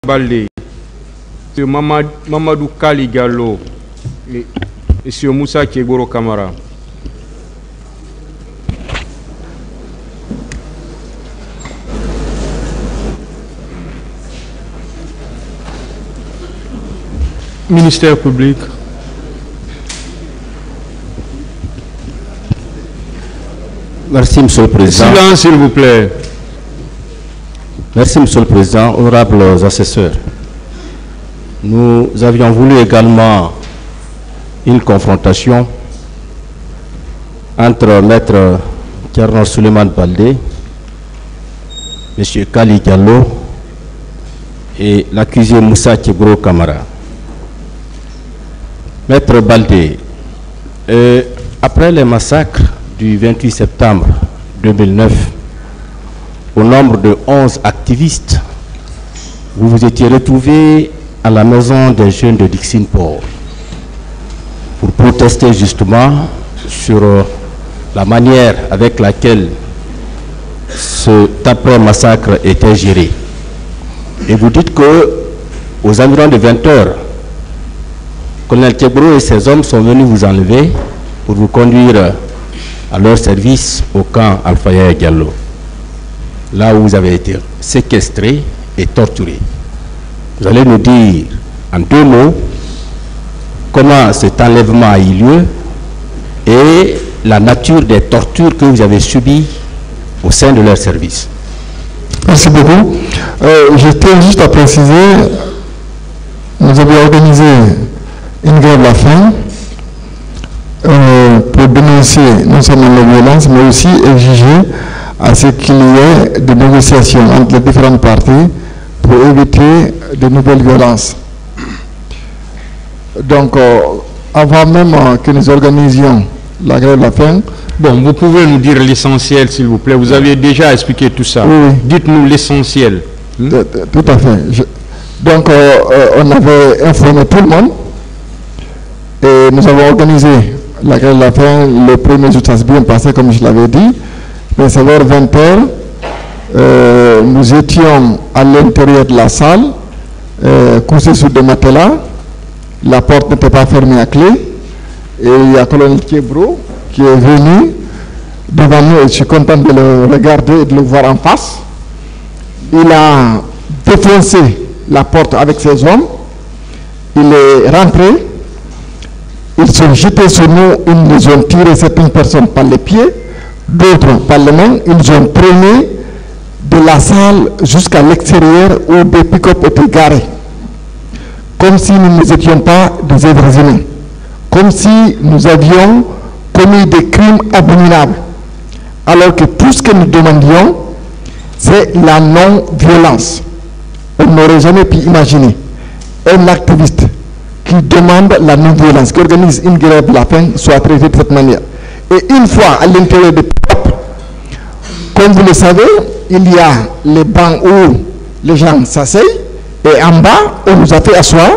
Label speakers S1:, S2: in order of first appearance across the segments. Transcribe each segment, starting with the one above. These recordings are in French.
S1: Baldé, M. Mamadou Kali Gallo et M. Moussa Kiegoro Kamara. Ministère public.
S2: Merci, Monsieur le Président.
S1: Silence, s'il vous plaît.
S2: Merci, Monsieur le Président. Honorables assesseurs, nous avions voulu également une confrontation entre Maître Thierno Suleiman Baldé, M. Kali Gallo et l'accusé Moussa Kiegoro Kamara. Maître Baldé, après les massacres du 28 septembre 2009, au nombre de 11 activistes, vous vous étiez retrouvés à la maison des jeunes de Dixine-Port pour protester justement sur la manière avec laquelle cet après-massacre était géré. Et vous dites que aux environs de 20 heures, Colonel Kiegoro et ses hommes sont venus vous enlever pour vous conduire à leur service au camp Alpha Yaya Diallo, là où vous avez été séquestré et torturé. Vous allez nous dire en 2 mots comment cet enlèvement a eu lieu et la nature des tortures que vous avez subies au sein de leur service.
S3: Merci beaucoup. Je tiens juste à préciser, nous avions organisé une grève de la faim pour dénoncer non seulement la violence, mais aussi exiger à ce qu'il y ait des négociations entre les différentes parties pour éviter de nouvelles violences. Donc, avant même que nous organisions la grève de la faim.
S1: Bon, vous pouvez nous dire l'essentiel, s'il vous plaît. Vous aviez déjà expliqué tout ça.
S3: Oui.
S1: Dites-nous l'essentiel.
S3: Tout à fait. Donc, on avait informé tout le monde et nous avons organisé la grève de la faim. Le premier jour, ça s'est bien passé, comme je l'avais dit. Mais c'est vers 20 heures. Nous étions à l'intérieur de la salle, couchés sur des matelas. La porte n'était pas fermée à clé. Et il y a Colonel Kiegoro qui est venu devant nous, et je suis content de le regarder et de le voir en face. Il a défoncé la porte avec ses hommes. Il est rentré. Ils sont jetés sur nous. Ils nous ont tiré certaines personnes par les pieds, d'autres par les mains. Ils ont traîné de la salle jusqu'à l'extérieur où des pick-up étaient garés. Comme si nous n'étions pas des êtres humains. Comme si nous avions commis des crimes abominables. Alors que tout ce que nous demandions, c'est la non-violence. On n'aurait jamais pu imaginer un activiste qui demande la non-violence, qui organise une grève de la faim, soit traité de cette manière. Et une fois à l'intérieur des peuples, comme vous le savez, il y a les bancs où les gens s'asseyent, et en bas, on nous a fait asseoir.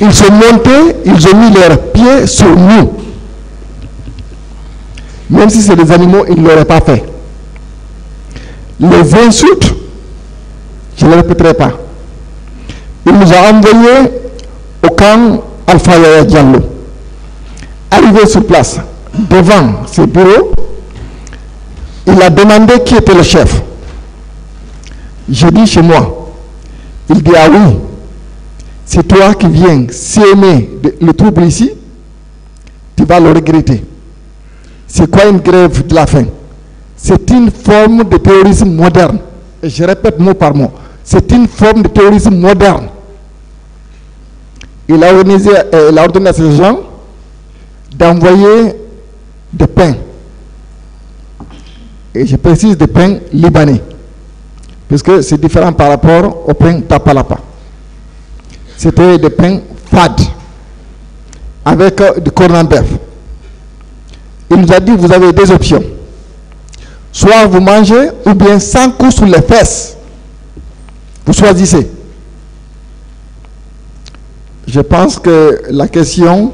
S3: Ils sont montés, ils ont mis leurs pieds sur nous. Même si c'est des animaux, ils ne l'auraient pas fait. Les insultes, je ne les répéterai pas. Il nous a envoyés au camp Alpha Yaya Diallo. Arrivé sur place, devant ses bureaux, il a demandé qui était le chef. J'ai dit chez moi. Il dit, ah oui, c'est toi qui viens s'aimer le trouble ici, tu vas le regretter. C'est quoi une grève de la faim? C'est une forme de terrorisme moderne. Et je répète mot par mot. C'est une forme de terrorisme moderne. Il a ordonné à ces gens d'envoyer des pains. Et je précise des pains libanais. Puisque c'est différent par rapport au pain tapalapa. C'était des pains fades, avec du cornet d'œuf. Il nous a dit, vous avez 2 options. Soit vous mangez, ou bien 100 coups sur les fesses. Vous choisissez. Je pense que la question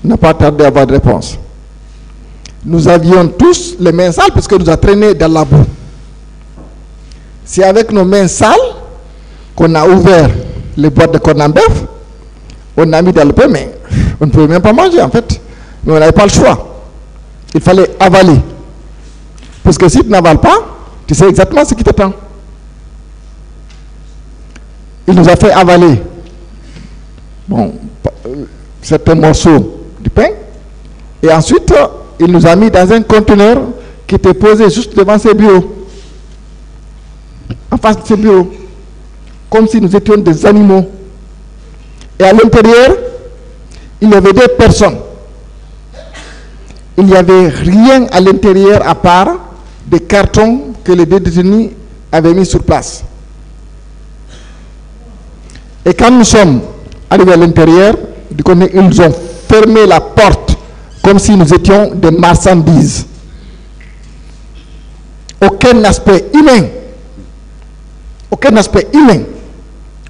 S3: n'a pas tardé à avoir de réponse. Nous avions tous les mains sales, puisque nous a traînés dans la boue. C'est avec nos mains sales qu'on a ouvert les boîtes de cornes en bœuf, on a mis dans le pain, mais on ne pouvait même pas manger en fait. Mais on n'avait pas le choix. Il fallait avaler. Parce que si tu n'avales pas, tu sais exactement ce qui t'attend. Il nous a fait avaler certains morceaux du pain. Et ensuite, il nous a mis dans un conteneur qui était posé juste devant ses bureaux. En face de ses bureaux. Comme si nous étions des animaux. Et à l'intérieur, il y avait des personnes. Il n'y avait rien à l'intérieur à part des cartons que les détenus avaient mis sur place. Et quand nous sommes arrivés à l'intérieur, ils ont fermé la porte comme si nous étions des marchandises. Aucun aspect humain. Aucun aspect humain.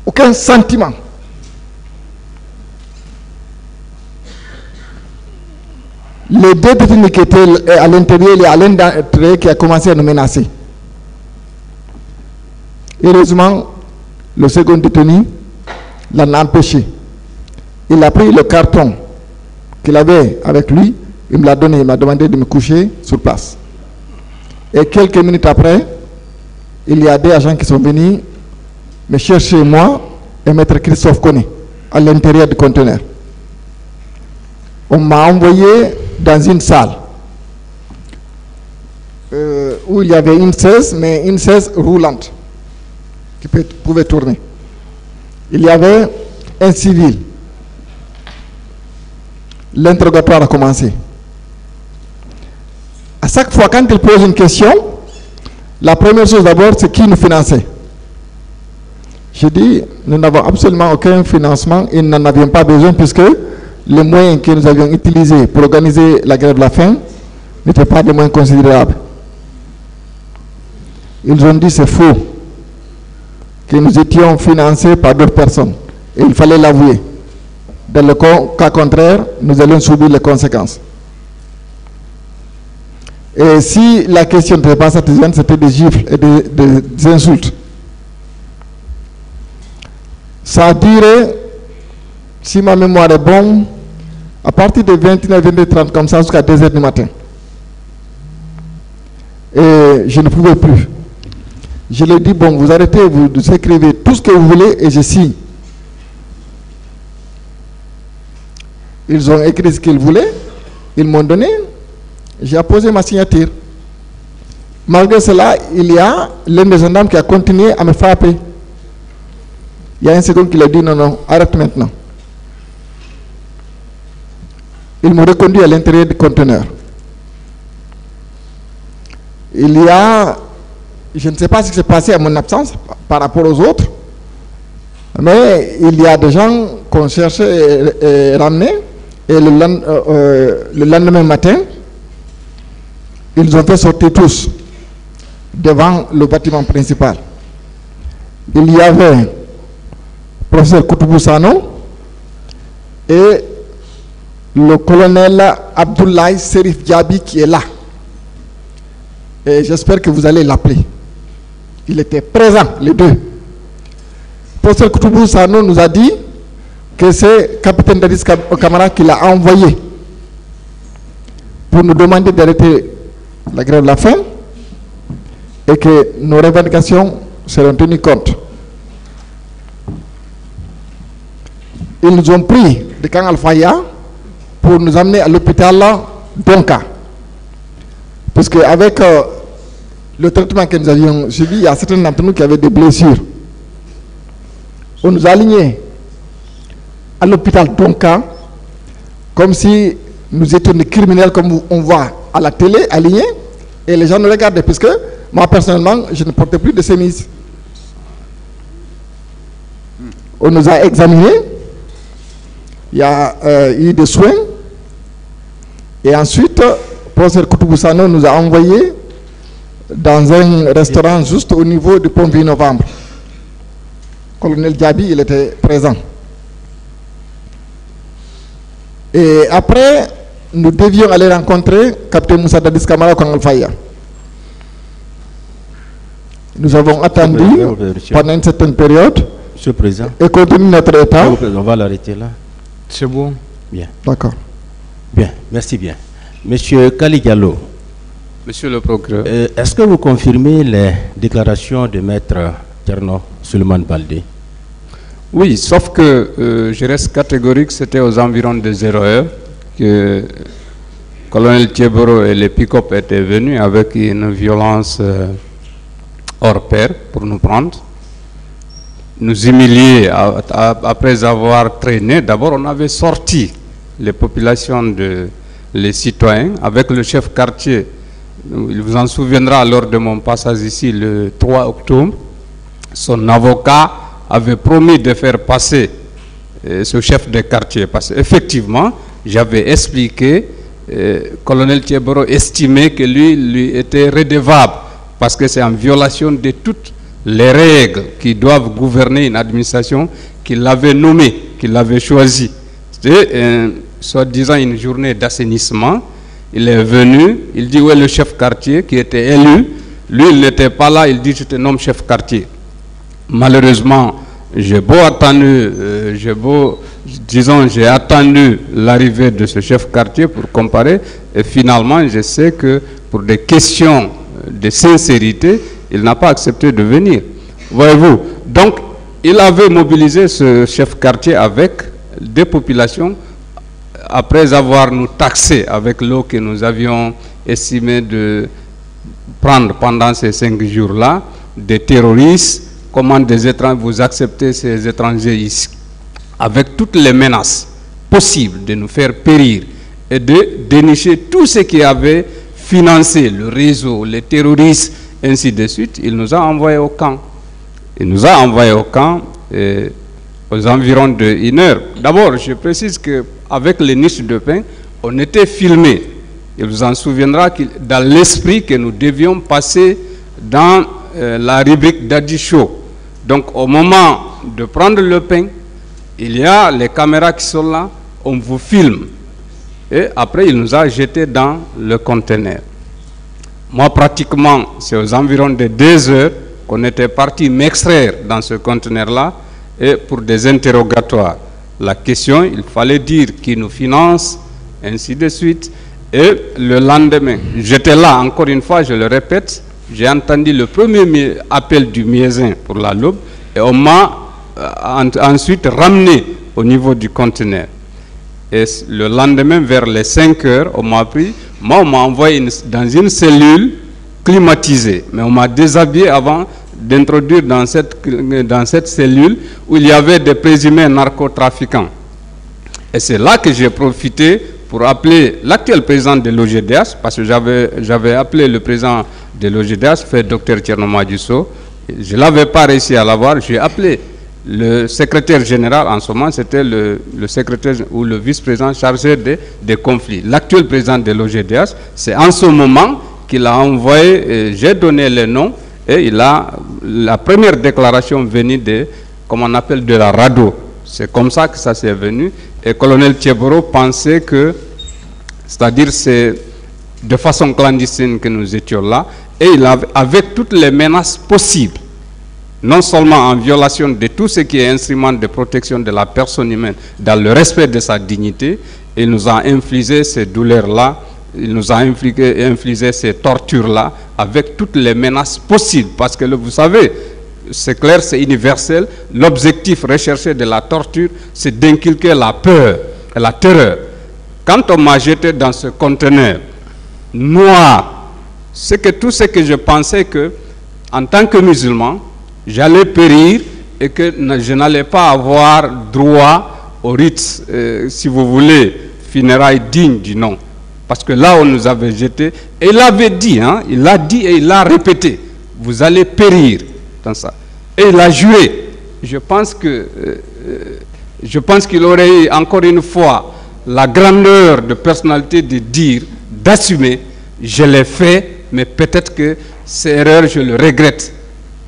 S3: Aucun sentiment. Les deux détenus qui étaient à l'intérieur, il y a l'un d'entre eux qui a commencé à nous menacer. Heureusement, le second détenu l'a empêché. Il a pris le carton qu'il avait avec lui, il me l'a donné, il m'a demandé de me coucher sur place. Et quelques minutes après, il y a des agents qui sont venus me chercher, moi et maître Christophe Koné, à l'intérieur du conteneur. On m'a envoyé dans une salle où il y avait une chaise, mais une chaise roulante qui pouvait tourner. Il y avait un civil. L'interrogatoire a commencé. À chaque fois, quand il pose une question, la première chose d'abord, c'est qui nous finançait. Je dis, nous n'avons absolument aucun financement et nous n'en avions pas besoin puisque les moyens que nous avions utilisés pour organiser la grève de la faim n'étaient pas des moyens considérables. Ils ont dit c'est faux, que nous étions financés par d'autres personnes. Et il fallait l'avouer. Dans le cas contraire, nous allions subir les conséquences. Et si la question n'était pas satisfaisante, c'était des gifles et des insultes. Ça a duré, si ma mémoire est bonne, à partir de 21h, 22h30, comme ça, jusqu'à 2h du matin. Et je ne pouvais plus. Je leur ai dit, bon, vous arrêtez, vous écrivez tout ce que vous voulez et je signe. Ils ont écrit ce qu'ils voulaient, ils m'ont donné, j'ai apposé ma signature. Malgré cela, il y a l'un des gendarmes qui a continué à me frapper. Il y a un second qui a dit, non, non, arrête maintenant. Ils m'ont reconduit à l'intérieur du conteneur. Il y a, je ne sais pas ce qui s'est passé à mon absence par rapport aux autres, mais il y a des gens qu'on cherchait et ramenés, et le lendemain matin, ils ont fait sortir tous devant le bâtiment principal. Il y avait le professeur Koutoubou Sano et le colonel Abdoulaye Serif Diaby qui est là. Et j'espère que vous allez l'appeler. Il était présent, les deux. Le professeur Koutoubou Sano nous a dit que c'est capitaine Dadis Camara qui l'a envoyé pour nous demander d'arrêter la grève de la faim et que nos revendications seront tenues compte. Ils nous ont pris de Camp Alfaya pour nous amener à l'hôpital Donka. Parce qu'avec le traitement que nous avions suivi, il y a certains d'entre nous qui avaient des blessures. On nous a alignés à l'hôpital Donka comme si nous étions des criminels, comme on voit à la télé, alignés, et les gens nous regardaient, puisque moi personnellement, je ne portais plus de chemise. On nous a examinés, il y a eu des soins, et ensuite, le professeur Koutoubou Sano nous a envoyés dans un restaurant juste au niveau du pont 8 novembre. Le colonel Diaby, il était présent. Et après, nous devions aller rencontrer capitaine Moussa Dadis Camara au Camp Alfaya. Nous avons attendu pendant une certaine période
S2: Monsieur le Président.
S3: Et compte tenu de notre état.
S2: On va l'arrêter là.
S1: C'est bon.
S2: Bien.
S3: D'accord.
S2: Bien, merci bien. Monsieur Kali Diallo.
S4: Monsieur le procureur.
S2: Est-ce que vous confirmez les déclarations de Maître Thierno Souleymane Baldé?
S4: Oui, sauf que je reste catégorique, c'était aux environs de 0 heure que colonel Thieboro et les pick-up étaient venus avec une violence hors pair pour nous prendre, nous humilier après avoir traîné. D'abord, on avait sorti les populations, les citoyens, avec le chef quartier. Il vous en souviendra lors de mon passage ici le 3 octobre, son avocat avait promis de faire passer ce chef de quartier. Parce qu'effectivement, j'avais expliqué, colonel Thieboro estimait que lui était redevable, parce que c'est en violation de toutes les règles qui doivent gouverner une administration qu'il avait nommée, qu'il avait choisie. C'était soi-disant une journée d'assainissement. Il est venu, il dit, où est le chef quartier qui était élu? Lui, il n'était pas là, il dit, je te nomme chef quartier. Malheureusement, j'ai attendu l'arrivée de ce chef quartier pour comparer, et finalement, je sais que pour des questions de sincérité, il n'a pas accepté de venir. Voyez-vous, donc, il avait mobilisé ce chef quartier avec des populations, après avoir nous taxé avec l'eau que nous avions estimé de prendre pendant ces 5 jours-là, des terroristes, comment des étrangers, vous acceptez ces étrangers ici, avec toutes les menaces possibles de nous faire périr et de dénicher tout ce qui avait financé le réseau, les terroristes, ainsi de suite. Il nous a envoyés au camp. Il nous a envoyés au camp aux environs de 1 heure. D'abord, je précise qu'avec les niches de pain, on était filmés. Il vous en souviendra dans l'esprit que nous devions passer dans la rubrique d'Adi Show. Donc, au moment de prendre le pain, il y a les caméras qui sont là, on vous filme. Et après, il nous a jetés dans le conteneur. Moi, pratiquement, c'est aux environs de 2 heures qu'on était parti m'extraire dans ce conteneur-là et pour des interrogatoires. La question, il fallait dire qui nous finance, ainsi de suite. Et le lendemain, j'étais là, encore une fois, je le répète, j'ai entendu le premier appel du Miézin pour la Lobe et on m'a ensuite ramené au niveau du conteneur. Et le lendemain, vers les 5 heures, on m'a pris, on m'a envoyé dans une cellule climatisée, mais on m'a déshabillé avant d'introduire dans cette cellule où il y avait des présumés narcotrafiquants. Et c'est là que j'ai profité pour appeler l'actuel président de l'OGDH, parce que j'avais appelé le président de l'OGDH, fait Dr Thierno Madjusso. Je ne l'avais pas réussi à l'avoir, j'ai appelé le secrétaire général, en ce moment c'était le secrétaire ou le vice-président chargé des conflits. L'actuel président de l'OGDH, c'est en ce moment qu'il a envoyé, j'ai donné les noms, et il a la première déclaration venue de, comme on appelle, de la RADO. C'est comme ça que ça s'est venu. Et colonel Thieboro pensait que, c'est-à-dire c'est de façon clandestine que nous étions là, et il avait, avec toutes les menaces possibles, non seulement en violation de tout ce qui est instrument de protection de la personne humaine, dans le respect de sa dignité, il nous a infligé ces douleurs-là, il nous a infligé ces tortures-là, avec toutes les menaces possibles. Parce que vous savez, c'est clair, c'est universel, l'objectif recherché de la torture, c'est d'inculquer la peur et la terreur. Quand on m'a jeté dans ce conteneur noir, c'est que tout ce que je pensais que, en tant que musulman, j'allais périr et que je n'allais pas avoir droit au rite, si vous voulez, funérailles dignes du nom. Parce que là, on nous avait jeté, et il avait dit, hein, il l'a dit et il l'a répété, vous allez périr dans ça. Et il a juré. Je pense qu'il aurait eu encore une fois la grandeur de personnalité de dire, d'assumer, je l'ai fait, mais peut-être que ces erreurs, je le regrette.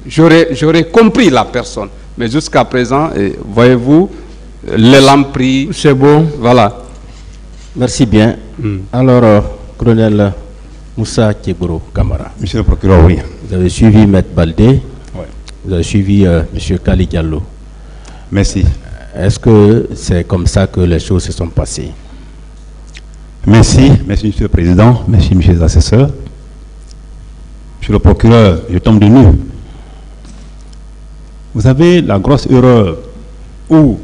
S4: J'aurais compris la personne. Mais jusqu'à présent, voyez-vous, l'élan pris.
S1: C'est bon.
S4: Voilà.
S2: Merci bien. Alors, colonel Moussa Thieboro Camara.
S5: Monsieur le procureur, oui.
S2: Vous avez suivi Maître Baldé.
S5: Oui.
S2: Vous avez suivi M. Kali Diallo.
S5: Merci.
S2: Est-ce que c'est comme ça que les choses se sont passées?
S5: Merci, merci Monsieur le Président, merci Monsieur les assesseurs. Monsieur le procureur, je tombe de nu. Vous avez la grosse erreur ou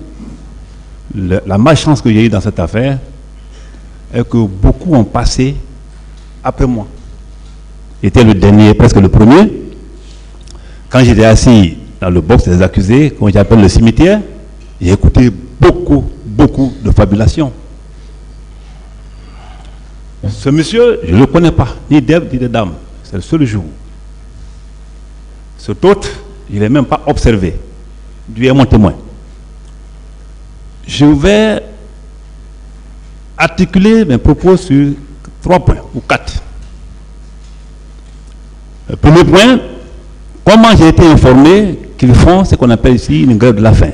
S5: la malchance que j'ai eue dans cette affaire est que beaucoup ont passé après moi. J'étais le dernier, presque le premier. Quand j'étais assis dans le box des accusés, comme j'appelle le cimetière, j'ai écouté beaucoup de fabulations. Ce monsieur, je ne le connais pas, ni d'Ève ni de dame. C'est le seul jour. Cet autre, je ne l'ai même pas observé. Dieu est mon témoin. Je vais articuler mes propos sur 3 points ou 4. Le premier point, comment j'ai été informé qu'ils font ce qu'on appelle ici une grève de la faim.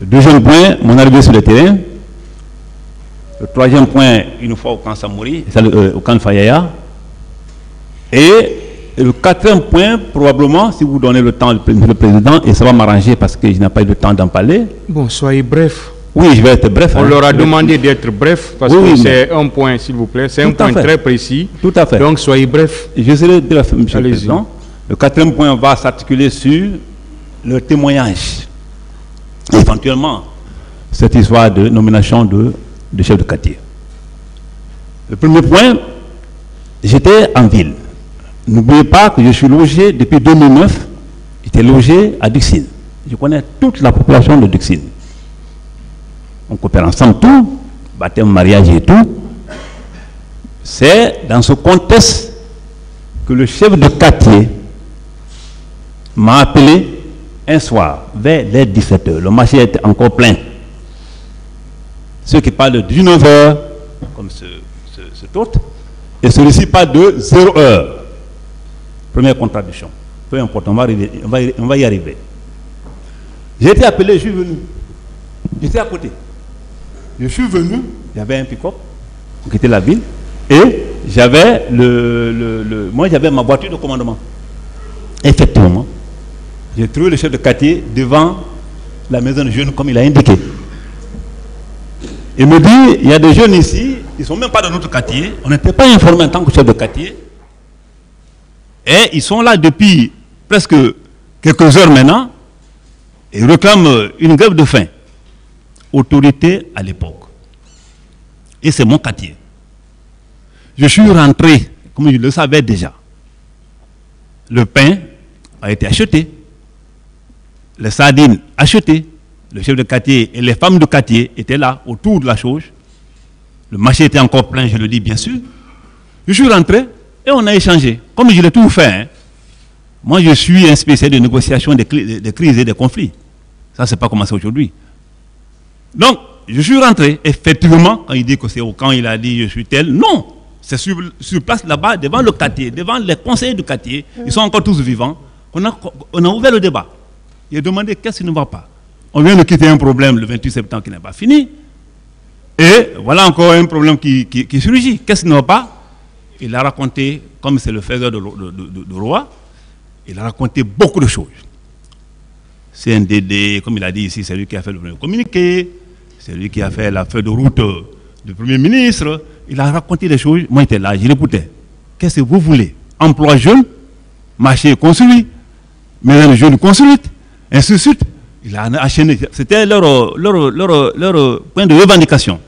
S5: Le deuxième point, mon arrivée sur le terrain. Le troisième point, une fois au camp Samouri, au camp Fayaya. Et le quatrième point, probablement, si vous donnez le temps le Président, et ça va m'arranger parce que je n'ai pas eu le temps d'en parler.
S1: Bon, soyez bref.
S5: Oui, je vais être bref.
S1: On leur a demandé d'être bref parce que c'est un point, s'il vous plaît. C'est un point très précis.
S5: Tout à fait.
S1: Donc, soyez bref.
S5: Je serai bref, Monsieur le Président. Le quatrième point va s'articuler sur le témoignage. Éventuellement, cette histoire de nomination de chef de quartier. Le premier point, j'étais en ville. N'oubliez pas que je suis logé depuis 2009. J'étais logé à Duxine. Je connais toute la population de Duxine. On coopère ensemble tout, baptême, mariage et tout. C'est dans ce contexte que le chef de quartier m'a appelé un soir, vers les 17h. Le marché était encore plein. Ceux qui parlent de 19h, comme cet autre, et celui-ci parle de 0h. Première contradiction. Peu importe, on va y arriver. J'ai été appelé, je suis venu. J'étais à côté. Je suis venu, il y avait un pick-up, on quittait la ville, et j'avais moi j'avais ma voiture de commandement. Effectivement, j'ai trouvé le chef de quartier devant la maison de jeunes comme il a indiqué. Il me dit, il y a des jeunes ici, ils ne sont même pas dans notre quartier, on n'était pas informés en tant que chef de quartier, et ils sont là depuis presque quelques heures maintenant, et ils réclament une grève de faim. Autorité à l'époque. Et c'est mon quartier. Je suis rentré, comme je le savais déjà. Le pain a été acheté, les sardines achetées, le chef de quartier et les femmes de quartier étaient là, autour de la chose. Le marché était encore plein, je le dis bien sûr. Je suis rentré et on a échangé. Comme je l'ai tout fait, hein. Moi je suis un spécialiste de négociation des crises et des conflits. Ça, c'est pas commencé aujourd'hui. Donc, je suis rentré, effectivement, quand il dit que c'est au camp, il a dit je suis tel. Non, c'est sur place là-bas, devant le quartier, devant les conseillers du quartier, ils sont encore tous vivants. On a ouvert le débat. Il a demandé qu'est-ce qui ne va pas. On vient de quitter un problème le 28 septembre qui n'est pas fini. Et voilà encore un problème qui surgit. Qu'est-ce qui ne va pas? Il a raconté, comme c'est le faiseur de roi, il a raconté beaucoup de choses. C'est un DD, comme il a dit ici, c'est lui qui a fait le premier communiqué. C'est lui qui a fait la feuille de route du Premier ministre. Il a raconté des choses. Moi, j'étais là, je l'écoutais. Qu'est-ce que vous voulez? Emploi jeune, marché construit, maison de jeunes construite, ainsi de suite. Il a enchaîné. C'était leur point de revendication.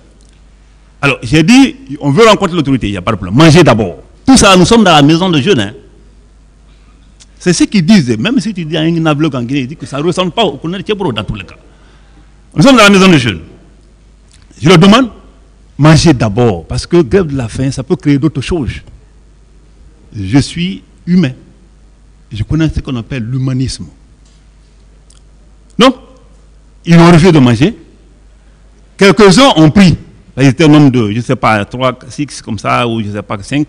S5: Alors, j'ai dit, on veut rencontrer l'autorité, il n'y a pas de problème. Manger d'abord. Tout ça, nous sommes dans la maison de jeunes. Hein. C'est ce qu'ils disent. Même si tu dis à un aveugle en Guinée, il dit que ça ne ressemble pas au colonel Tchébro dans tous les cas. Nous sommes dans la maison de jeunes. Je leur demande, mangez d'abord, parce que grève de la faim, ça peut créer d'autres choses. Je suis humain. Je connais ce qu'on appelle l'humanisme. Donc, ils ont refusé de manger. Quelques-uns ont pris. Ils étaient un nombre de, je ne sais pas, 3, 6 comme ça, ou je ne sais pas, 5.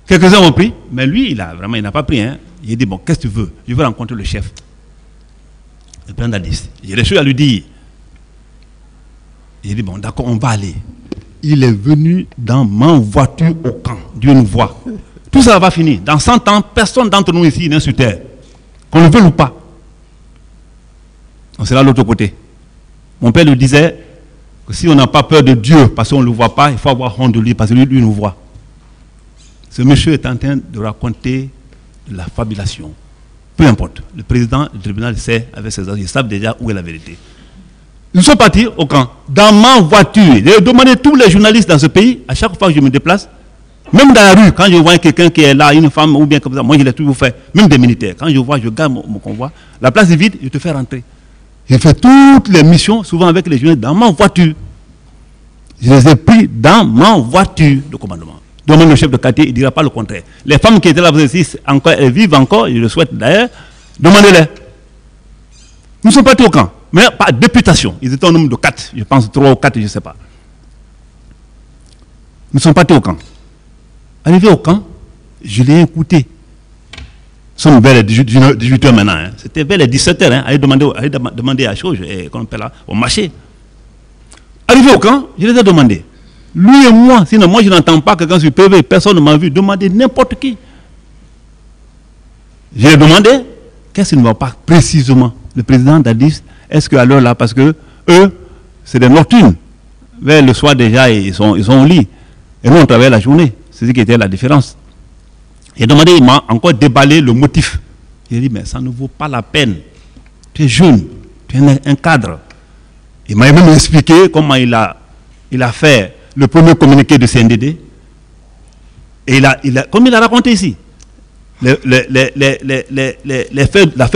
S5: Quelques-uns ont pris, mais lui, il n'a pas pris. Hein. Il a dit, bon, qu'est-ce que tu veux? Je veux rencontrer le chef. Le président d'Addis. J'ai réussi à lui dire. Il a dit, bon, d'accord, on va aller. Il est venu dans ma voiture au camp. Dieu nous voit. Tout ça va finir. Dans 100 ans, personne d'entre nous ici n'est sur terre. Qu'on le veuille ou pas. sera de l'autre côté. Mon père lui disait que si on n'a pas peur de Dieu parce qu'on ne le voit pas, il faut avoir honte de lui parce que lui nous voit. Ce monsieur est en train de raconter de la fabulation. Peu importe. Le président du tribunal sait, avec ses agents, ils savent déjà où est la vérité. Nous sommes partis au camp. Dans ma voiture, j'ai demandé à tous les journalistes dans ce pays, à chaque fois que je me déplace, même dans la rue, quand je vois quelqu'un qui est là, une femme ou bien comme ça, moi je l'ai toujours fait, même des militaires. Quand je vois, je garde mon convoi, la place est vide, je te fais rentrer. J'ai fait toutes les missions, souvent avec les journalistes, dans ma voiture. Je les ai pris dans ma voiture de commandement. Demande le chef de quartier, il ne dira pas le contraire. Les femmes qui étaient là, encore, elles vivent encore, je le souhaite d'ailleurs, demandez-les. Nous sommes partis au camp, mais par députation. Ils étaient au nombre de 4, je pense 3 ou 4, je ne sais pas. Nous sommes partis au camp. Arrivé au camp, je l'ai écouté. Nous sommes vers les 18h maintenant. Hein. C'était vers les 17h. Hein. Allez demander à chose, qu'on appelle là, au marché. Arrivé au camp, je les ai demandé. Lui et moi, sinon moi je n'entends pas quelqu'un sur PV, personne ne m'a vu demander n'importe qui. J'ai demandé, qu'est-ce qui ne va pas précisément? Le président a dit, est-ce qu'à l'heure là, parce que eux, c'est des nocturnes. Vers le soir déjà, ils sont au lit. Et nous, on travaille la journée. C'est ce qui était la différence. J'ai demandé, il m'a encore déballé le motif. J'ai dit, mais ça ne vaut pas la peine. Tu es jeune, tu es un cadre. Il m'a même expliqué comment il a fait le premier communiqué de CNDD. Et comme il a raconté ici, l'affaire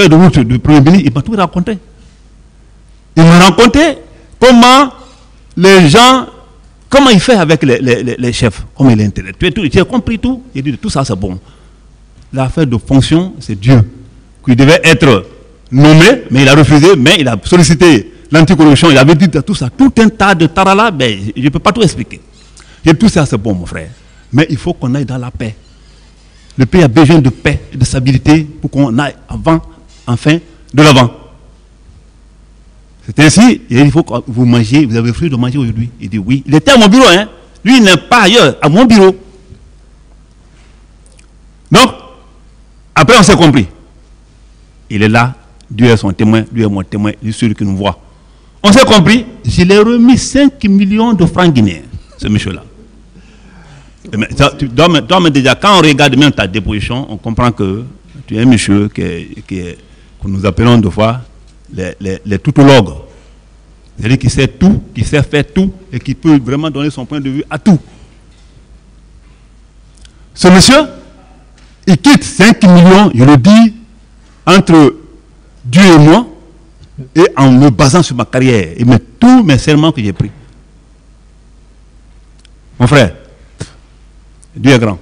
S5: de route du Premier ministre, il m'a tout raconté. Il m'a raconté comment les gens, comment il fait avec les chefs, comment il est intellectuel. J'ai compris tout. Il dit tout ça c'est bon. L'affaire de fonction, c'est Dieu. Qui devait être nommé, mais il a refusé, mais il a sollicité l'anticorruption, il avait dit tout ça, tout un tas de tarala, mais je ne peux pas tout expliquer. Et tout ça c'est bon mon frère. Mais il faut qu'on aille dans la paix. Le pays a besoin de paix et de stabilité pour qu'on aille enfin, de l'avant. C'est ainsi, il faut que vous mangez, vous avez fini de manger aujourd'hui. Il dit oui. Il était à mon bureau, hein. Lui il n'est pas ailleurs, à mon bureau. Donc, après on s'est compris. Il est là, Dieu est son témoin, Dieu est mon témoin, lui celui qui nous voit. On s'est compris, je l'ai remis 5 millions de francs guinéens, ce monsieur-là. Toi, déjà, quand on regarde même ta déposition, on comprend que tu es un monsieur que nous appelons de fois les toutologues. C'est-à-dire qui sait tout, qui sait faire tout et qui peut vraiment donner son point de vue à tout. Ce monsieur, il quitte 5 millions, je le dis, entre Dieu et moi, et en me basant sur ma carrière, et tous mes serments que j'ai pris. Mon frère, Dieu est grand.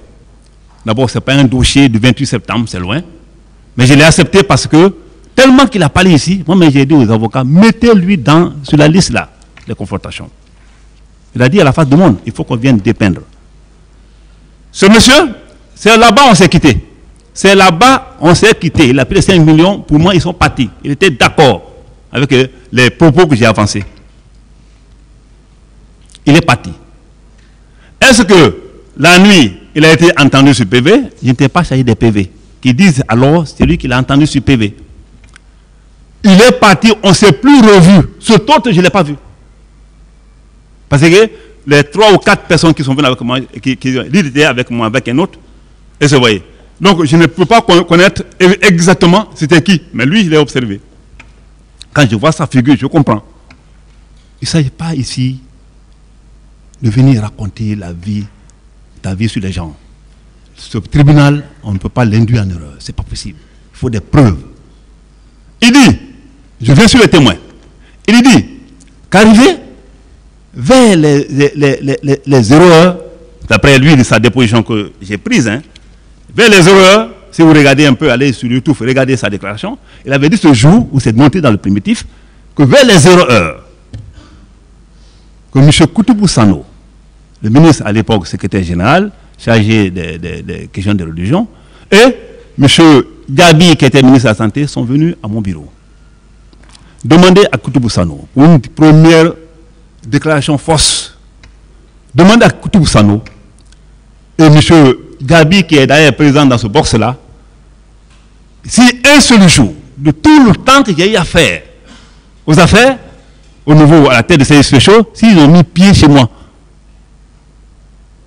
S5: D'abord, ce n'est pas un dossier du 28 septembre, c'est loin. Mais je l'ai accepté parce que, tellement qu'il a parlé ici, moi j'ai dit aux avocats, mettez-lui sur la liste là, des confrontations. Il a dit à la face du monde, il faut qu'on vienne dépeindre. Ce monsieur, c'est là-bas on s'est quitté. C'est là-bas on s'est quitté. Il a pris les 5 millions, pour moi ils sont partis. Il était d'accord avec les propos que j'ai avancés. Il est parti. Est-ce que la nuit, il a été entendu sur PV? Je n'étais pas chargé des PV. Qui disent alors, c'est lui qui l'a entendu sur PV. Il est parti, on ne s'est plus revu. Ce autre, je ne l'ai pas vu. Parce que les 3 ou 4 personnes qui sont venues avec moi, qui étaient avec moi, avec un autre, et se voyaient. Donc, je ne peux pas connaître exactement c'était qui. Mais lui, je l'ai observé. Quand je vois sa figure, je comprends. Il ne s'agit pas ici de venir raconter ta vie sur les gens. Ce tribunal, on ne peut pas l'induire en erreur. Ce n'est pas possible. Il faut des preuves. Il dit, je viens sur les témoins. Il dit qu'arrivé vers les 0h, d'après lui, sa déposition que j'ai prise, hein, vers les 0h, si vous regardez un peu, allez sur YouTube, regardez sa déclaration, il avait dit ce jour où c'est monté dans le primitif, que vers les 0h, que M. Koutoubou Sano, le ministre à l'époque, secrétaire général, chargé des questions de religion, et M. Gabi, qui était ministre de la Santé, sont venus à mon bureau. Demandez à Koutoubou Sano, pour une première déclaration fausse, demandez à Koutoubou Sano, et M. Gabi, qui est d'ailleurs présent dans ce box-là, si un seul jour, de tout le temps que j'ai eu à faire, aux affaires, au niveau, à la tête de services spéciaux, s'ils ont mis pied chez moi.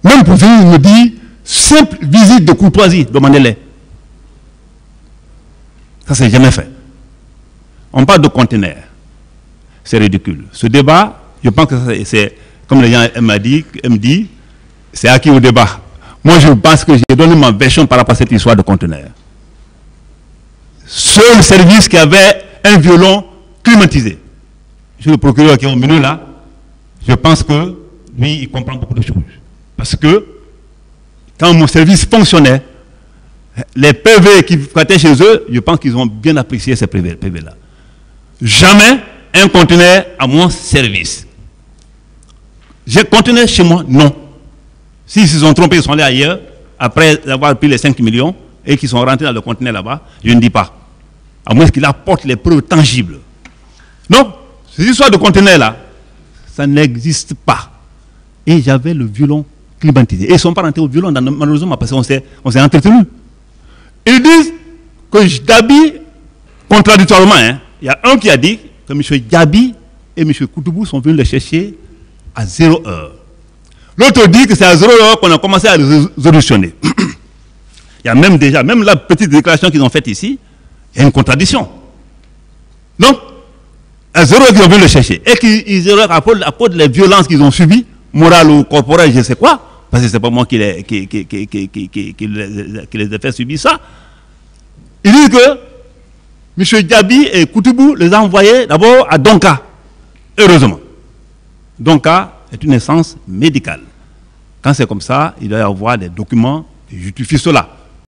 S5: Même pour venir me dire, simple visite de courtoisie, demandez-les. Ça, c'est jamais fait. On parle de conteneurs. C'est ridicule. Ce débat, je pense que c'est, comme les gens me disent, c'est acquis au débat. Moi, je pense que j'ai donné ma version par rapport à cette histoire de conteneurs. Seul service qui avait un violon climatisé. Je suis le procureur qui est au milieu là. Je pense que lui, il comprend beaucoup de choses. Parce que quand mon service fonctionnait, les PV qui étaient chez eux, je pense qu'ils ont bien apprécié ces PV-là. Jamais un conteneur à mon service. J'ai conteneur chez moi, non. S'ils se sont trompés, ils sont allés ailleurs, après avoir pris les 5 millions, et qu'ils sont rentrés dans le conteneur là-bas, je ne dis pas. À moins qu'il apporte les preuves tangibles. Non, ces histoires de conteneurs là, ça n'existe pas. Et j'avais le violon climatisé. Et ils ne sont pas rentrés au violon, malheureusement, parce qu'on s'est entretenu. Ils disent que Djabi, contradictoirement, hein, il y a un qui a dit que M. Djabi et M. Koutoubou sont venus les chercher à 0 heure. L'autre dit que c'est à 0 heure qu'on a commencé à révolutionner. Il y a même déjà, même la petite déclaration qu'ils ont faite ici, il y a une contradiction. Donc, à 0 heure qu'ils ont venu les chercher. Et qu'ils auraient à cause des violences qu'ils ont subies, morales ou corporelles, je ne sais quoi, parce que ce n'est pas moi qui les ai fait subir ça. Ils disent que M. Djabi et Koutoubou les ont envoyés d'abord à Donka. Heureusement. Donka est une instance médicale. Quand c'est comme ça, il doit y avoir des documents qui justifient cela.